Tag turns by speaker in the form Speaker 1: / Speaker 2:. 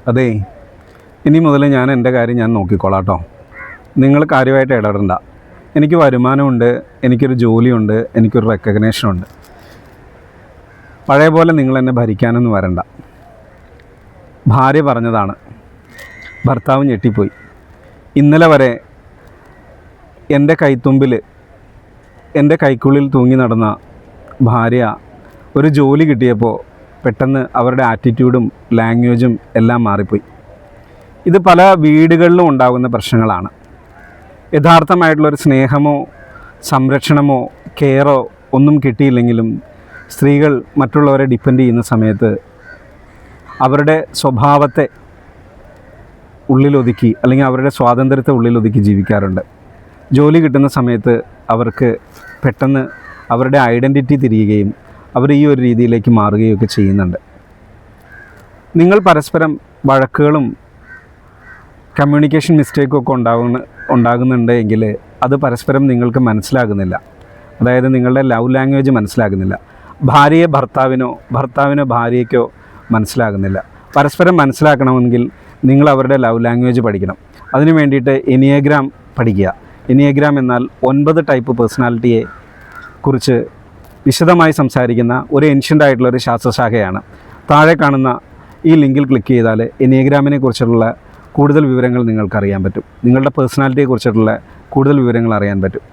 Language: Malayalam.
Speaker 1: അതെ, ഇനി മുതൽ ഞാൻ എൻ്റെ കാര്യം ഞാൻ നോക്കിക്കോളാം കേട്ടോ. നിങ്ങൾ കാര്യമായിട്ട് ഇടപെടണ്ട. എനിക്ക് വരുമാനമുണ്ട്, എനിക്കൊരു ജോലിയുണ്ട്, എനിക്കൊരു റെക്കഗ്നേഷനുണ്ട്. പഴയ പോലെ നിങ്ങളെന്നെ ഭരിക്കാനൊന്നും വരണ്ട. ഭാര്യ പറഞ്ഞതാണ്. ഭർത്താവ് ഞെട്ടിപ്പോയി. ഇന്നലെ വരെ എൻ്റെ കൈത്തുമ്പിൽ, എൻ്റെ കൈക്കുള്ളിൽ തൂങ്ങി നടന്ന ഭാര്യ ഒരു ജോലി കിട്ടിയപ്പോൾ പെട്ടെന്ന് അവരുടെ ആറ്റിറ്റ്യൂഡും ലാംഗ്വേജും എല്ലാം മാറിപ്പോയി. ഇത് പല വീടുകളിലും ഉണ്ടാകുന്ന പ്രശ്നങ്ങളാണ്. യഥാർത്ഥമായിട്ടുള്ളൊരു സ്നേഹമോ സംരക്ഷണമോ കെയറോ ഒന്നും കിട്ടിയില്ലെങ്കിലും സ്ത്രീകൾ മറ്റുള്ളവരെ ഡിപ്പെൻഡ് ചെയ്യുന്ന സമയത്ത് അവരുടെ സ്വഭാവത്തെ ഉള്ളിലൊതുക്കി അല്ലെങ്കിൽ അവരുടെ സ്വാതന്ത്ര്യത്തെ ഉള്ളിലൊതുക്കി ജീവിക്കാറുണ്ട്. ജോലി കിട്ടുന്ന സമയത്ത് അവർക്ക് പെട്ടെന്ന് അവരുടെ ഐഡൻറ്റിറ്റി തിരിയുകയും അവർ ഈ ഒരു രീതിയിലേക്ക് മാറുകയൊക്കെ ചെയ്യുന്നുണ്ട്. നിങ്ങൾ പരസ്പരം വഴക്കുകളും കമ്മ്യൂണിക്കേഷൻ മിസ്റ്റേക്കും ഒക്കെ ഉണ്ടാകുന്നുണ്ട് എങ്കിൽ അത് പരസ്പരം നിങ്ങൾക്ക് മനസ്സിലാകുന്നില്ല. അതായത് നിങ്ങളുടെ ലവ് ലാംഗ്വേജ് മനസ്സിലാകുന്നില്ല. ഭാര്യയെ ഭർത്താവിനോ ഭർത്താവിനോ ഭാര്യയ്ക്കോ മനസ്സിലാകുന്നില്ല. പരസ്പരം മനസ്സിലാക്കണമെങ്കിൽ നിങ്ങൾ അവരുടെ ലവ് ലാംഗ്വേജ് പഠിക്കണം. അതിനു വേണ്ടിയിട്ട് എനിയഗ്രാം പഠിക്കുക. എനിയഗ്രാം എന്നാൽ 9 ടൈപ്പ് പേഴ്സണാലിറ്റിയെ കുറിച്ച് വിശദമായി സംസാരിക്കുന്ന ഒരു ഏൻഷ്യൻ്റ് ആയിട്ടുള്ളൊരു ശാസ്ത്രശാഖയാണ്. താഴെ കാണുന്ന ഈ ലിങ്കിൽ ക്ലിക്ക് ചെയ്താൽ എനിയഗ്രാമിനെ കുറിച്ചുള്ള കൂടുതൽ വിവരങ്ങൾ നിങ്ങൾക്കറിയാൻ പറ്റും. നിങ്ങളുടെ പേഴ്സണാലിറ്റിയെ കുറിച്ചിട്ടുള്ള കൂടുതൽ വിവരങ്ങൾ അറിയാൻ പറ്റും.